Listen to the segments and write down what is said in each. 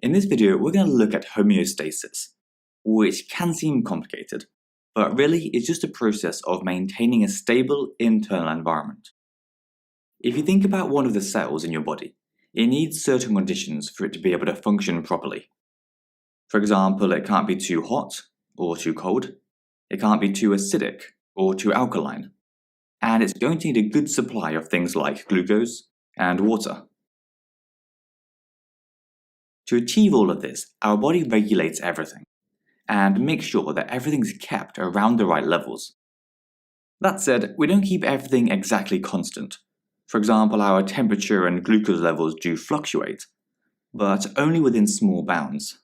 In this video, we're going to look at homeostasis, which can seem complicated, but really is just a process of maintaining a stable internal environment. If you think about one of the cells in your body, it needs certain conditions for it to be able to function properly. For example, it can't be too hot or too cold, it can't be too acidic or too alkaline, and it's going to need a good supply of things like glucose and water. To achieve all of this, our body regulates everything, and makes sure that everything's kept around the right levels. That said, we don't keep everything exactly constant. For example, our temperature and glucose levels do fluctuate, but only within small bounds.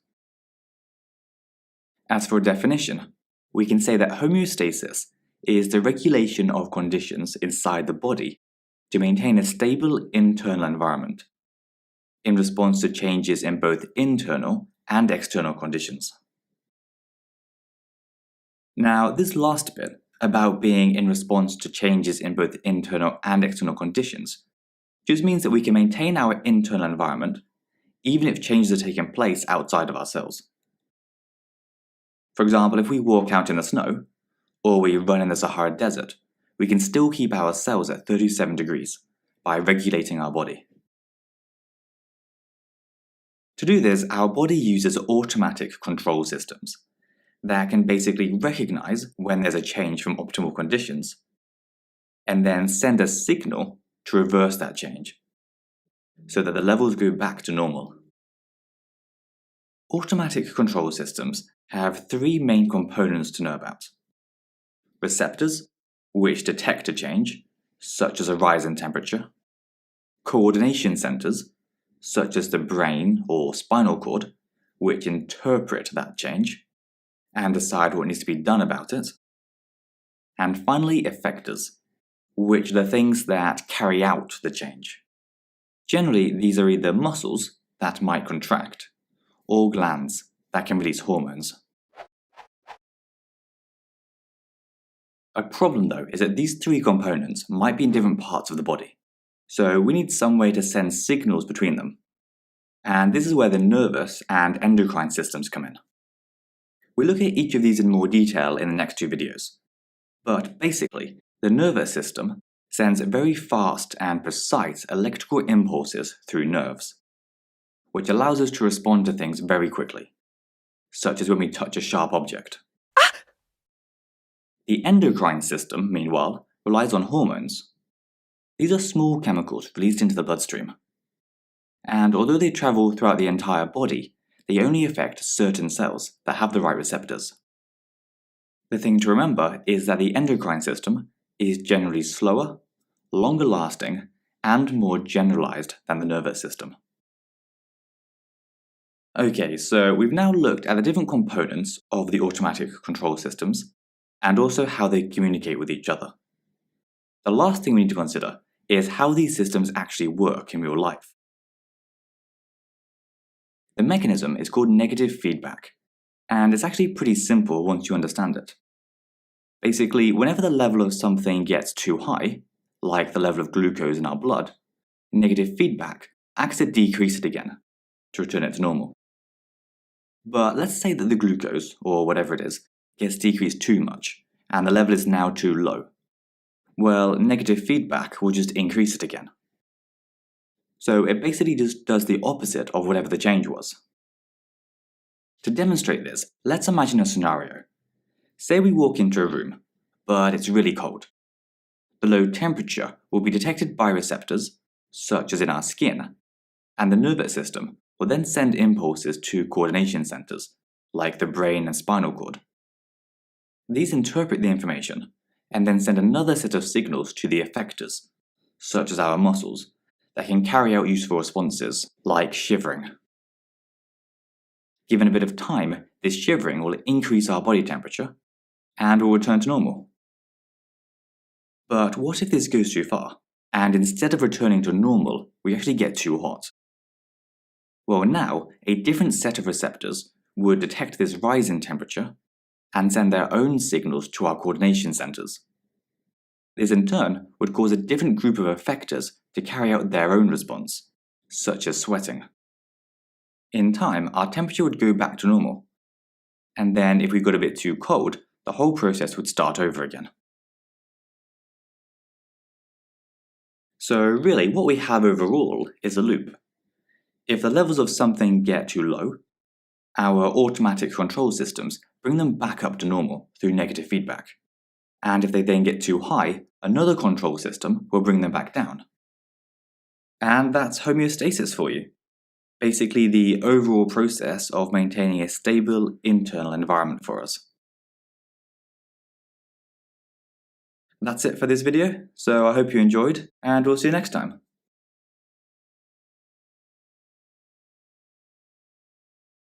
As for a definition, we can say that homeostasis is the regulation of conditions inside the body to maintain a stable internal environment, in response to changes in both internal and external conditions. Now, this last bit, about being in response to changes in both internal and external conditions, just means that we can maintain our internal environment even if changes are taking place outside of our cells. For example, if we walk out in the snow, or we run in the Sahara Desert, we can still keep our cells at 37 degrees by regulating our body. To do this, our body uses automatic control systems that can basically recognize when there's a change from optimal conditions, and then send a signal to reverse that change, so that the levels go back to normal. Automatic control systems have three main components to know about: receptors, which detect a change, such as a rise in temperature; coordination centers, such as the brain or spinal cord, which interpret that change and decide what needs to be done about it; and finally, effectors, which are the things that carry out the change. Generally, these are either muscles that might contract, or glands that can release hormones. A problem though is that these three components might be in different parts of the body, so we need some way to send signals between them. And this is where the nervous and endocrine systems come in. We'll look at each of these in more detail in the next two videos. But basically, the nervous system sends very fast and precise electrical impulses through nerves, which allows us to respond to things very quickly, such as when we touch a sharp object. The endocrine system, meanwhile, relies on hormones. These are small chemicals released into the bloodstream, and although they travel throughout the entire body, they only affect certain cells that have the right receptors. The thing to remember is that the endocrine system is generally slower, longer lasting, and more generalized than the nervous system. Okay, so we've now looked at the different components of the automatic control systems, and also how they communicate with each other. The last thing we need to consider is how these systems actually work in real life. The mechanism is called negative feedback, and it's actually pretty simple once you understand it. Basically, whenever the level of something gets too high, like the level of glucose in our blood, negative feedback acts to decrease it again, to return it to normal. But let's say that the glucose, or whatever it is, gets decreased too much, and the level is now too low. Well, negative feedback will just increase it again. So it basically just does the opposite of whatever the change was. To demonstrate this, let's imagine a scenario. Say we walk into a room, but it's really cold. The low temperature will be detected by receptors, such as in our skin, and the nervous system will then send impulses to coordination centers, like the brain and spinal cord. These interpret the information, and then send another set of signals to the effectors, such as our muscles, that can carry out useful responses, like shivering. Given a bit of time, this shivering will increase our body temperature, and will return to normal. But what if this goes too far, and instead of returning to normal, we actually get too hot? Well, now, a different set of receptors would detect this rise in temperature, and send their own signals to our coordination centers. This in turn would cause a different group of effectors to carry out their own response, such as sweating. in time our temperature would go back to normal. And then if we got a bit too cold, the whole process would start over again. So really, what we have overall is a loop. If the levels of something get too low, our automatic control systems bring them back up to normal through negative feedback. And if they then get too high, another control system will bring them back down. And that's homeostasis for you. Basically the overall process of maintaining a stable internal environment for us. That's it for this video, so I hope you enjoyed, and we'll see you next time.